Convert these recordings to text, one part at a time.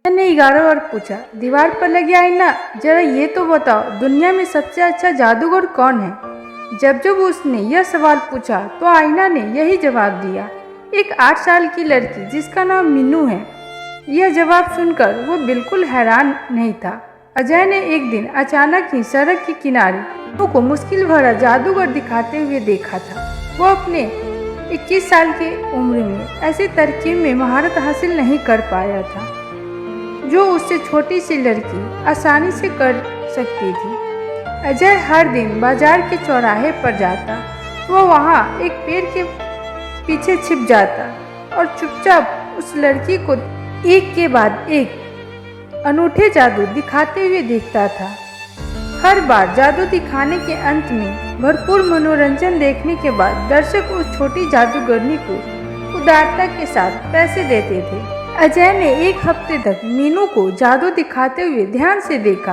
मैंने 11 बार पूछा, दीवार पर लगे आईना, जरा ये तो बताओ दुनिया में सबसे अच्छा जादूगर कौन है। जब जब उसने यह सवाल पूछा तो आईना ने यही जवाब दिया, एक 8 साल की लड़की जिसका नाम मीनू है। यह जवाब सुनकर वो बिल्कुल हैरान नहीं था। अजय ने एक दिन अचानक ही सड़क के किनारे मीनू को मुश्किल भरा जादूगर दिखाते हुए देखा था। वो अपने 21 साल की उम्र में ऐसी तरकीब में महारत हासिल नहीं कर पाया था जो उससे छोटी सी लड़की आसानी से कर सकती थी। अजय हर दिन बाजार के चौराहे पर जाता, वो वहाँ एक पेड़ के पीछे छिप जाता और चुपचाप उस लड़की को एक के बाद एक अनूठे जादू दिखाते हुए देखता था। हर बार जादू दिखाने के अंत में भरपूर मनोरंजन देखने के बाद दर्शक उस छोटी जादूगरनी को उदारता के साथ पैसे देते थे। अजय ने एक हफ्ते तक मीनू को जादू दिखाते हुए ध्यान से देखा।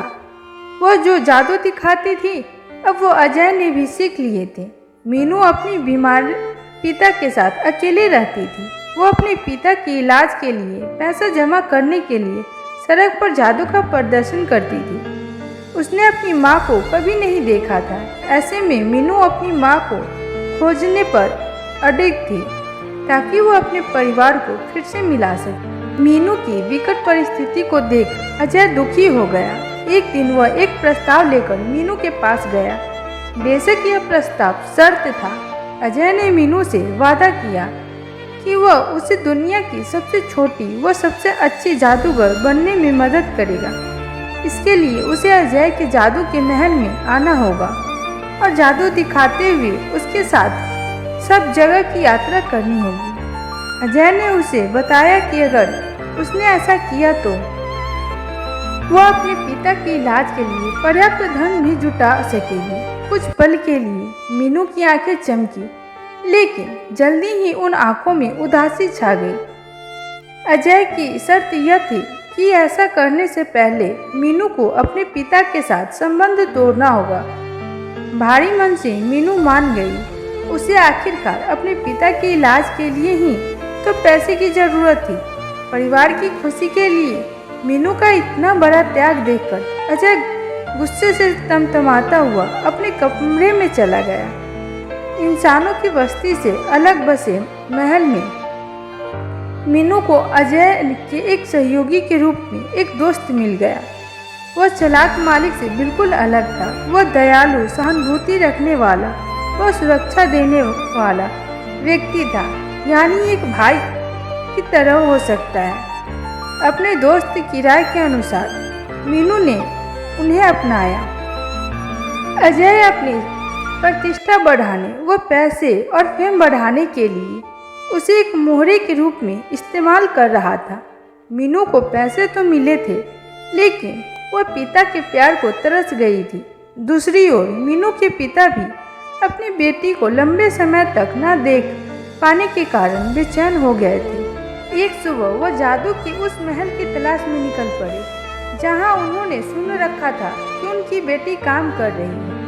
वह जो जादू दिखाती थी अब वो अजय ने भी सीख लिए थे। मीनू अपनी बीमार पिता के साथ अकेले रहती थी। वो अपने पिता के इलाज के लिए पैसा जमा करने के लिए सड़क पर जादू का प्रदर्शन करती थी। उसने अपनी माँ को कभी नहीं देखा था। ऐसे में मीनू अपनी माँ को खोजने पर अडिग थी ताकि वो अपने परिवार को फिर से मिला सके। मीनू की विकट परिस्थिति को देख अजय दुखी हो गया। एक दिन वह एक प्रस्ताव लेकर मीनू के पास गया। बेशक यह प्रस्ताव शर्त था। अजय ने मीनू से वादा किया कि वह उसे दुनिया की सबसे छोटी व सबसे अच्छी जादूगर बनने में मदद करेगा। इसके लिए उसे अजय के जादू के महल में आना होगा और जादू दिखाते हुए उसके साथ सब जगह की यात्रा करनी होगी। अजय ने उसे बताया कि अगर उसने ऐसा किया तो वह अपने पिता के इलाज के लिए पर्याप्त धन भी जुटा सकेगी। कुछ पल के लिए मीनू की आंखें चमकी, लेकिन जल्दी ही उन आंखों में उदासी छा गई। अजय की शर्त यह थी कि ऐसा करने से पहले मीनू को अपने पिता के साथ संबंध तोड़ना होगा। भारी मन से मीनू मान गई। उसे आखिरकार अपने पिता के इलाज के लिए ही तो पैसे की जरूरत थी। परिवार की खुशी के लिए मीनू का इतना बड़ा त्याग देखकर अजय गुस्से से तमतमाता हुआ अपने कमरे में चला गया। इंसानों की बस्ती से अलग बसे महल में मीनू को अजय के एक सहयोगी के रूप में एक दोस्त मिल गया। वह चालाक मालिक से बिल्कुल अलग था। वह दयालु, सहानुभूति रखने वाला व सुरक्षा देने वाला व्यक्ति था, यानी एक भाई की तरह हो सकता है। अपने दोस्त की राय के अनुसार मीनू ने उन्हें अपनाया। अजय अपनी प्रतिष्ठा बढ़ाने व पैसे और फेम बढ़ाने के लिए उसे एक मोहरे के रूप में इस्तेमाल कर रहा था। मीनू को पैसे तो मिले थे, लेकिन वह पिता के प्यार को तरस गई थी। दूसरी ओर मीनू के पिता भी अपनी बेटी को लंबे समय तक न देख पाने के कारण बेचैन हो गए थे। एक सुबह वह जादू की उस महल की तलाश में निकल पड़े जहां उन्होंने सुन रखा था कि उनकी बेटी काम कर रही है।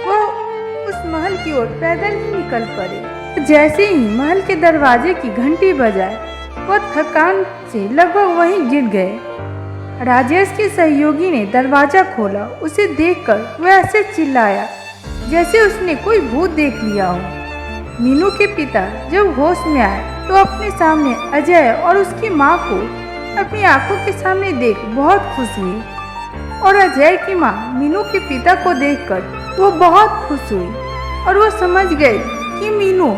वह उस महल की ओर पैदल ही निकल पड़े। जैसे ही महल के दरवाजे की घंटी बजाए वह थकान से लगभग वहीं गिर गए। राजेश के सहयोगी ने दरवाजा खोला। उसे देखकर वह ऐसे चिल्लाया जैसे उसने कोई भूत देख लिया हो। मीनू के पिता जब होश में आए तो अपने सामने अजय और उसकी माँ को अपनी आंखों के सामने देख बहुत खुश हुई, और अजय की माँ मीनू के पिता को देखकर वो बहुत खुश हुई और वो समझ गई कि मीनू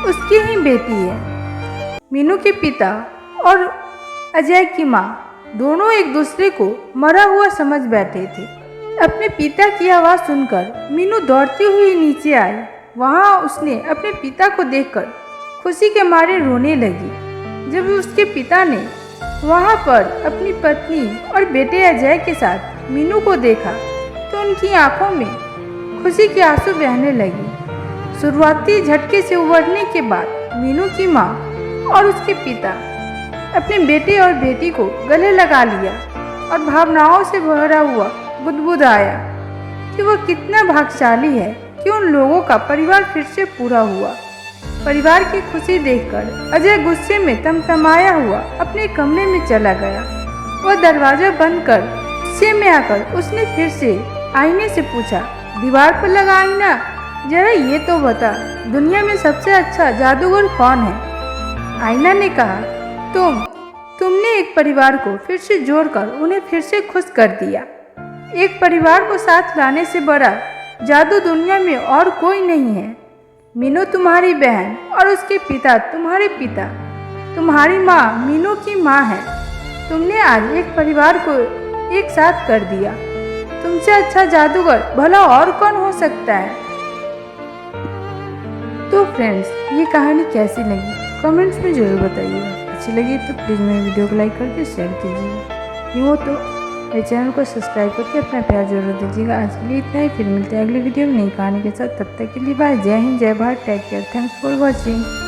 उसकी ही बेटी है। मीनू के पिता और अजय की माँ दोनों एक दूसरे को मरा हुआ समझ बैठे थे। अपने पिता की आवाज़ सुनकर मीनू दौड़ती हुई नीचे आई। वहाँ उसने अपने पिता को देखकर खुशी के मारे रोने लगी। जब उसके पिता ने वहाँ पर अपनी पत्नी और बेटे अजय के साथ मीनू को देखा तो उनकी आंखों में खुशी के आंसू बहने लगे। शुरुआती झटके से उबरने के बाद मीनू की माँ और उसके पिता अपने बेटे और बेटी को गले लगा लिया और भावनाओं से भरा हुआ बुदबुदाया कि वह कितना भाग्यशाली है कि उन लोगों का परिवार फिर से पूरा हुआ। परिवार की खुशी देखकर अजय गुस्से में तमतमाया हुआ अपने कमरे में चला गया। वह दरवाजा बंद कर गुस्से में आकर उसने फिर से आईने से पूछा, दीवार पर लगा आईना, जरा ये तो बता, दुनिया में सबसे अच्छा जादूगर कौन है? आईना ने कहा, तुमने एक परिवार को फिर से जोड़कर उन्हें फिर से खुश कर दिया। एक परिवार को साथ लाने से बड़ा जादू दुनिया में और कोई नहीं है। मीनू तुम्हारी बहन और उसके पिता तुम्हारे पिता, तुम्हारी माँ मीनू की माँ है। तुमने आज एक परिवार को एक साथ कर दिया। तुमसे अच्छा जादूगर भला और कौन हो सकता है? तो फ्रेंड्स, ये कहानी कैसी लगी कमेंट्स में जरूर बताइएगा। अच्छी लगी तो प्लीज़ मेरे वीडियो को लाइक करके शेयर कीजिए। यूँ तो मेरे चैनल को सब्सक्राइब करके अपना प्यार जरूर दीजिएगा। आज के लिए इतना ही, फिर मिलते हैं अगली वीडियो में नई कहानी के साथ। तब तक के लिए बाय। जय हिंद, जय Bharat, take care, thanks for watching.